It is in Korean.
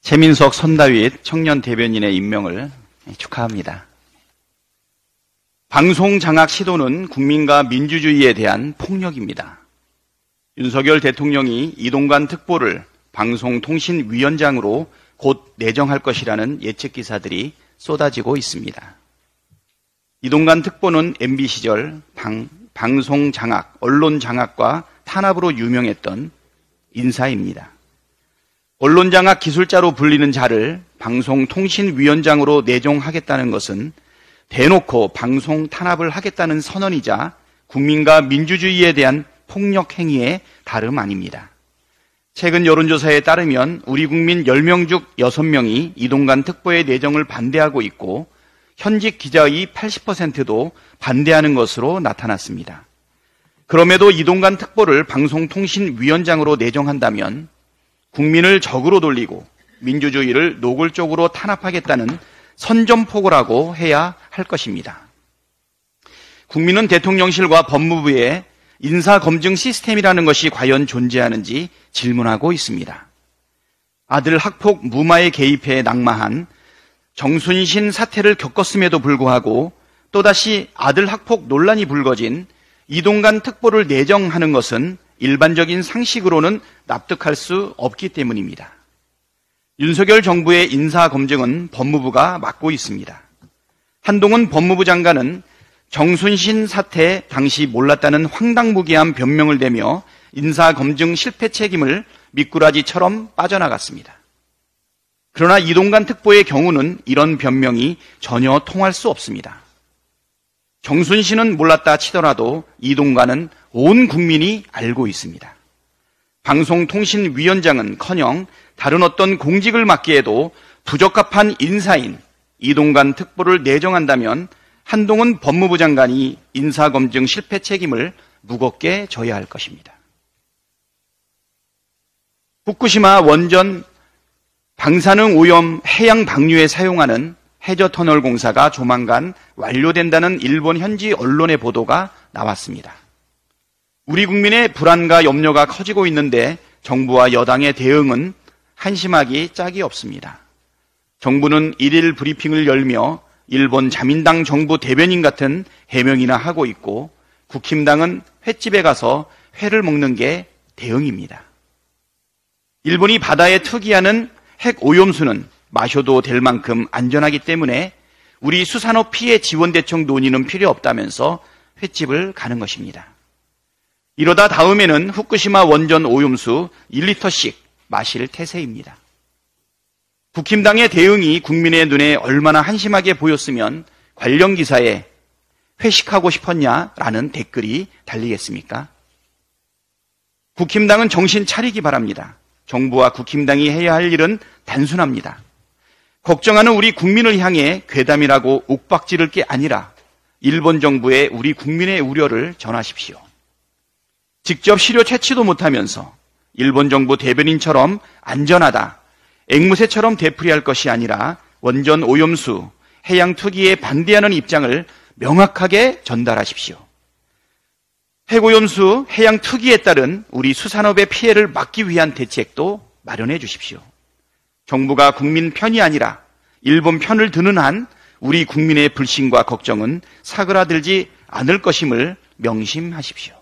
최민석 선다윗 청년 대변인의 임명을 축하합니다. 방송 장악 시도는 국민과 민주주의에 대한 폭력입니다. 윤석열 대통령이 이동관 특보를 방송통신위원장으로 곧 내정할 것이라는 예측 기사들이 쏟아지고 있습니다. 이동관 특보는 MB 시절 방송 장악, 언론 장악과 탄압으로 유명했던 인사입니다. 언론 장악 기술자로 불리는 자를 방송통신위원장으로 내정하겠다는 것은 대놓고 방송 탄압을 하겠다는 선언이자 국민과 민주주의에 대한 폭력 행위의 다름 아닙니다. 최근 여론조사에 따르면 우리 국민 10명 중 6명이 이동관 특보의 내정을 반대하고 있고 현직 기자의 80%도 반대하는 것으로 나타났습니다. 그럼에도 이동관 특보를 방송통신위원장으로 내정한다면 국민을 적으로 돌리고 민주주의를 노골적으로 탄압하겠다는 선전포고라고 해야 할 것입니다. 국민은 대통령실과 법무부의 인사검증 시스템이라는 것이 과연 존재하는지 질문하고 있습니다. 아들 학폭 무마에 개입해 낙마한 정순신 사태를 겪었음에도 불구하고 또다시 아들 학폭 논란이 불거진 이동관 특보를 내정하는 것은 일반적인 상식으로는 납득할 수 없기 때문입니다. 윤석열 정부의 인사검증은 법무부가 맡고 있습니다. 한동훈 법무부 장관은 정순신 사태 당시 몰랐다는 황당무계한 변명을 대며 인사검증 실패 책임을 미꾸라지처럼 빠져나갔습니다. 그러나 이동관 특보의 경우는 이런 변명이 전혀 통할 수 없습니다. 정순신은 몰랐다 치더라도 이동관은 온 국민이 알고 있습니다. 방송통신위원장은커녕 다른 어떤 공직을 맡기에도 부적합한 인사인 이동관 특보를 내정한다면 한동훈 법무부 장관이 인사검증 실패 책임을 무겁게 져야 할 것입니다. 후쿠시마 원전 방사능 오염 해양 방류에 사용하는 해저터널 공사가 조만간 완료된다는 일본 현지 언론의 보도가 나왔습니다. 우리 국민의 불안과 염려가 커지고 있는데 정부와 여당의 대응은 한심하기 짝이 없습니다. 정부는 일일 브리핑을 열며 일본 자민당 정부 대변인 같은 해명이나 하고 있고 국힘당은 횟집에 가서 회를 먹는 게 대응입니다. 일본이 바다에 투기하는 핵 오염수는 마셔도 될 만큼 안전하기 때문에 우리 수산업 피해 지원 대책 논의는 필요 없다면서 횟집을 가는 것입니다. 이러다 다음에는 후쿠시마 원전 오염수 1리터씩 마실 태세입니다. 국힘당의 대응이 국민의 눈에 얼마나 한심하게 보였으면 관련 기사에 회식하고 싶었냐라는 댓글이 달리겠습니까? 국힘당은 정신 차리기 바랍니다. 정부와 국힘당이 해야 할 일은 단순합니다. 걱정하는 우리 국민을 향해 괴담이라고 옥박지를 게 아니라 일본 정부에 우리 국민의 우려를 전하십시오. 직접 시료 채취도 못하면서 일본 정부 대변인처럼 안전하다, 앵무새처럼 되풀이할 것이 아니라 원전 오염수, 해양 투기에 반대하는 입장을 명확하게 전달하십시오. 핵오염수, 해양 투기에 따른 우리 수산업의 피해를 막기 위한 대책도 마련해 주십시오. 정부가 국민 편이 아니라 일본 편을 드는 한 우리 국민의 불신과 걱정은 사그라들지 않을 것임을 명심하십시오.